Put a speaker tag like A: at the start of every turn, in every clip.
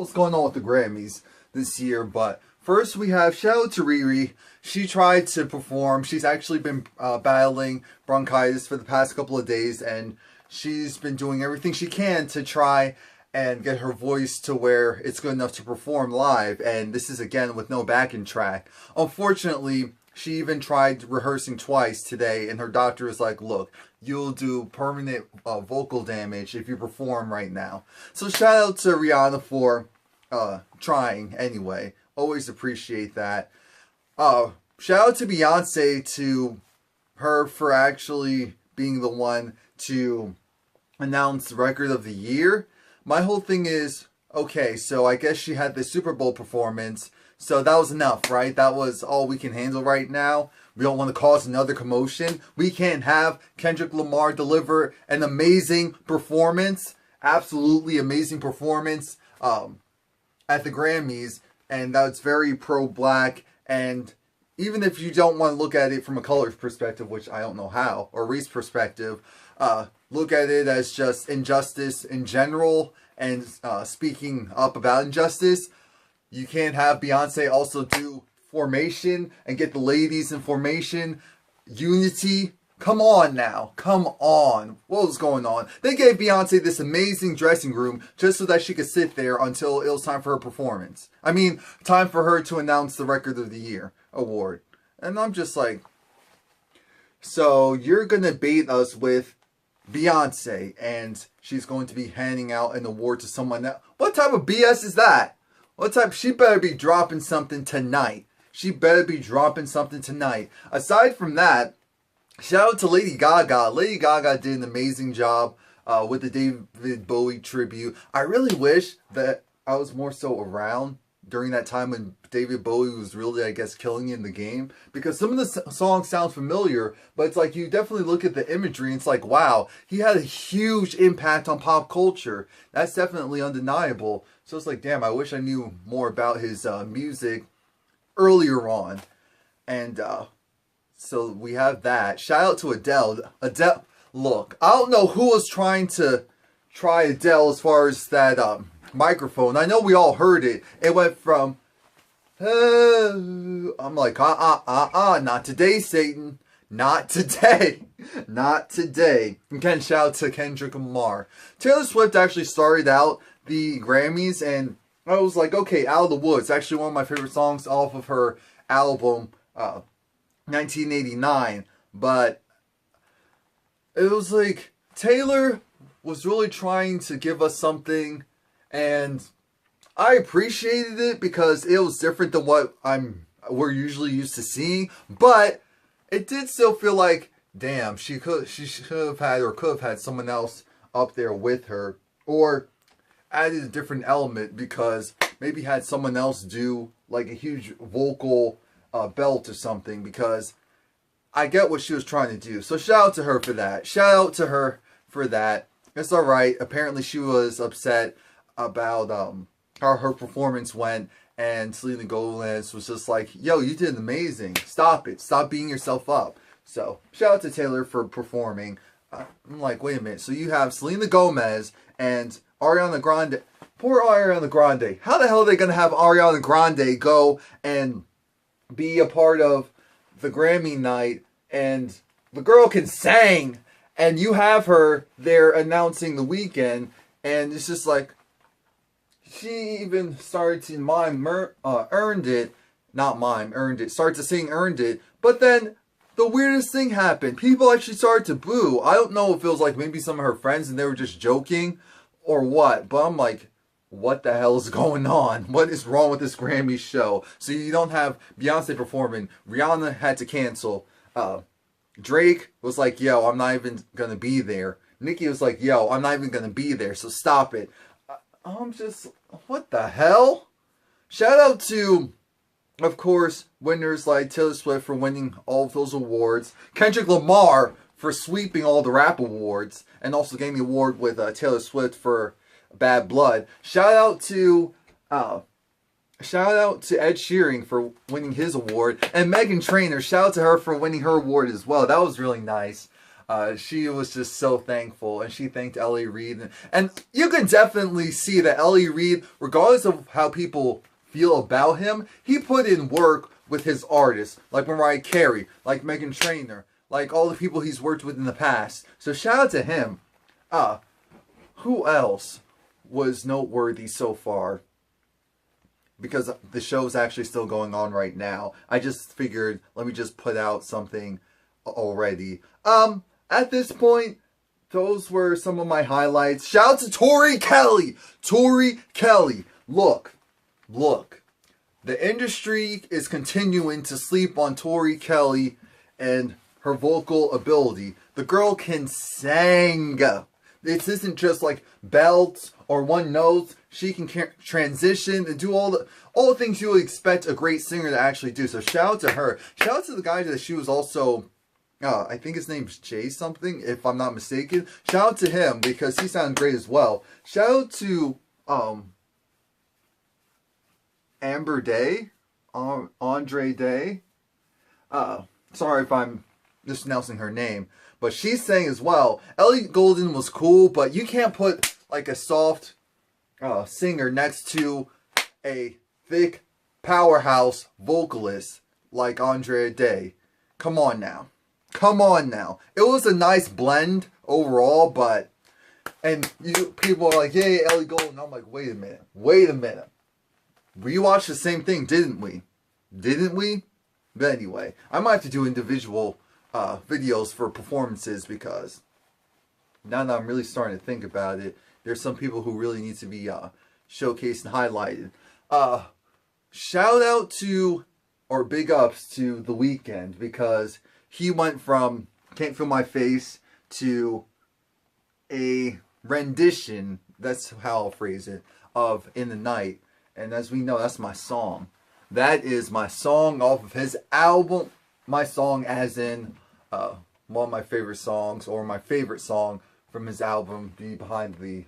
A: what's going on with the Grammys this year. But first we have shout out to Riri. She tried to perform. She's actually been battling bronchitis for the past couple of days, and she's been doing everything she can to try and get her voice to where it's good enough to perform live. And this is again with no backing track. Unfortunately, she even tried rehearsing twice today, and her doctor is like, look, you'll do permanent vocal damage if you perform right now. So shout out to Rihanna for trying anyway. Always appreciate that. Shout out to Beyonce, to her for actually being the one to announce the record of the year. My whole thing is, okay, so I guess she had the Super Bowl performance, so that was enough, right? That was all we can handle right now. We don't want to cause another commotion. We can't have Kendrick Lamar deliver an amazing performance, absolutely amazing performance at the Grammys, and that's very pro-black. And even if you don't want to look at it from a color perspective, which I don't know how, or race perspective, look at it as just injustice in general and speaking up about injustice. You can't have Beyonce also do formation and get the ladies in formation. Unity. Come on now. Come on. What was going on? They gave Beyonce this amazing dressing room just so that she could sit there until it was time for her performance. I mean, time for her to announce the Record of the Year award. And I'm just like, so you're going to bait us with Beyonce and she's going to be handing out an award to someone else. What type of BS is that? What type? She better be dropping something tonight. She better be dropping something tonight. Aside from that, shout out to Lady Gaga. Lady Gaga did an amazing job with the David Bowie tribute. I really wish that I was more so around during that time when David Bowie was really, I guess, killing in the game. Because some of the songs sound familiar, but it's like you definitely look at the imagery and it's like, wow, he had a huge impact on pop culture. That's definitely undeniable. So it's like, damn, I wish I knew more about his music earlier on. And so we have that. Shout out to Adele. Adele, look, I don't know who was trying to try Adele as far as that microphone. I know we all heard it. It went from, I'm like, not today, Satan. Not today. Not today. Again, shout out to Kendrick Lamar. Taylor Swift actually started out the Grammys, and I was like, okay, Out of the Woods, actually one of my favorite songs off of her album 1989. But it was like Taylor was really trying to give us something, and I appreciated it because it was different than what we're usually used to seeing. But it did still feel like, damn, she should have had or could have had someone else up there with her, or added a different element, because maybe had someone else do like a huge vocal belt or something, because I get what she was trying to do. So shout out to her for that. Shout out to her for that. It's alright. Apparently she was upset about how her performance went, and Selena Gomez was just like, yo, you did amazing. Stop it. Stop beating yourself up. So shout out to Taylor for performing. I'm like, wait a minute. So you have Selena Gomez and Ariana Grande. Poor Ariana Grande. How the hell are they going to have Ariana Grande go and be a part of the Grammy night, and the girl can sing, and you have her there announcing the weekend, and it's just like, she even started to mime Earned It. Not mime, Earned It. Started to sing Earned It. But then the weirdest thing happened. People actually started to boo. I don't know if it was like maybe some of her friends and they were just joking or what. But I'm like, what the hell is going on? What is wrong with this Grammy show? So you don't have Beyonce performing. Rihanna had to cancel. Drake was like, yo, I'm not even going to be there. Nicki was like, yo, I'm not even going to be there. So stop it. I'm just, what the hell? Shout out to, of course, winners like Taylor Swift for winning all of those awards. Kendrick Lamar for sweeping all the rap awards. And also getting the award with Taylor Swift for Bad Blood. Shout out to Ed Sheeran for winning his award. And Meghan Trainor, shout out to her for winning her award as well. That was really nice. She was just so thankful, and she thanked Ellie Reed. And you can definitely see that Ellie Reed, regardless of how people feel about him, he put in work with his artists, like Mariah Carey, like Meghan Trainor, like all the people he's worked with in the past. So shout out to him. Who else was noteworthy so far? Because the show's actually still going on right now. I just figured, let me just put out something already. At this point, those were some of my highlights. Shout out to Tori Kelly! Tori Kelly! Look. The industry is continuing to sleep on Tori Kelly and her vocal ability. The girl can sing. This isn't just like belts or one note. She can transition and do all the things you would expect a great singer to actually do. So shout out to her. Shout out to the guy that she was also, I think his name's Jay something, if I'm not mistaken. Shout out to him because he sounded great as well. Shout out to Amber Day, Andre Day. Sorry if I'm mispronouncing her name, but she sang as well. Ellie Goulding was cool, but you can't put like a soft singer next to a thick powerhouse vocalist like Andre Day. Come on now. It was a nice blend overall, but people are like, yay, Ellie Goulding. I'm like, wait a minute. We watched the same thing, didn't we? But anyway, I might have to do individual videos for performances, because now that I'm really starting to think about it, there's some people who really need to be showcased and highlighted. Shout out to, or big ups to The Weeknd, because he went from Can't Feel My Face to a rendition, that's how I'll phrase it, of In the Night. And as we know, that's my song. That is my song off of his album. My song as in one of my favorite songs, or my favorite song from his album, Be Behind the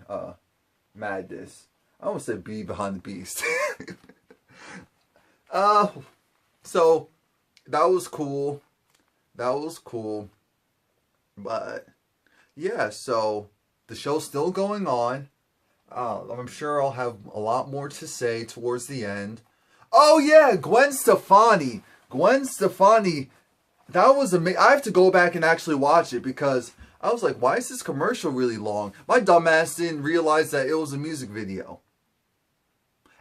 A: Madness. I almost said Be Behind the Beast. So, that was cool. But, yeah, so the show's still going on. I'm sure I'll have a lot more to say towards the end. Oh yeah, Gwen Stefani, that was amazing. I have to go back and actually watch it, because I was like, why is this commercial really long? My dumbass didn't realize that it was a music video.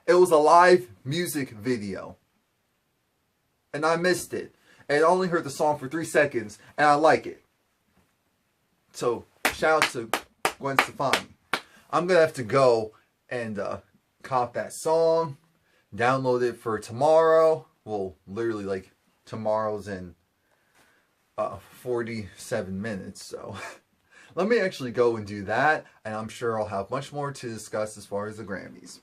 A: It was a live music video. And I missed it. And I only heard the song for 3 seconds, and I like it. So, shout out to Gwen Stefani. I'm going to have to go and cop that song, download it for tomorrow. Well, literally like tomorrow's in 47 minutes. So let me actually go and do that. And I'm sure I'll have much more to discuss as far as the Grammys.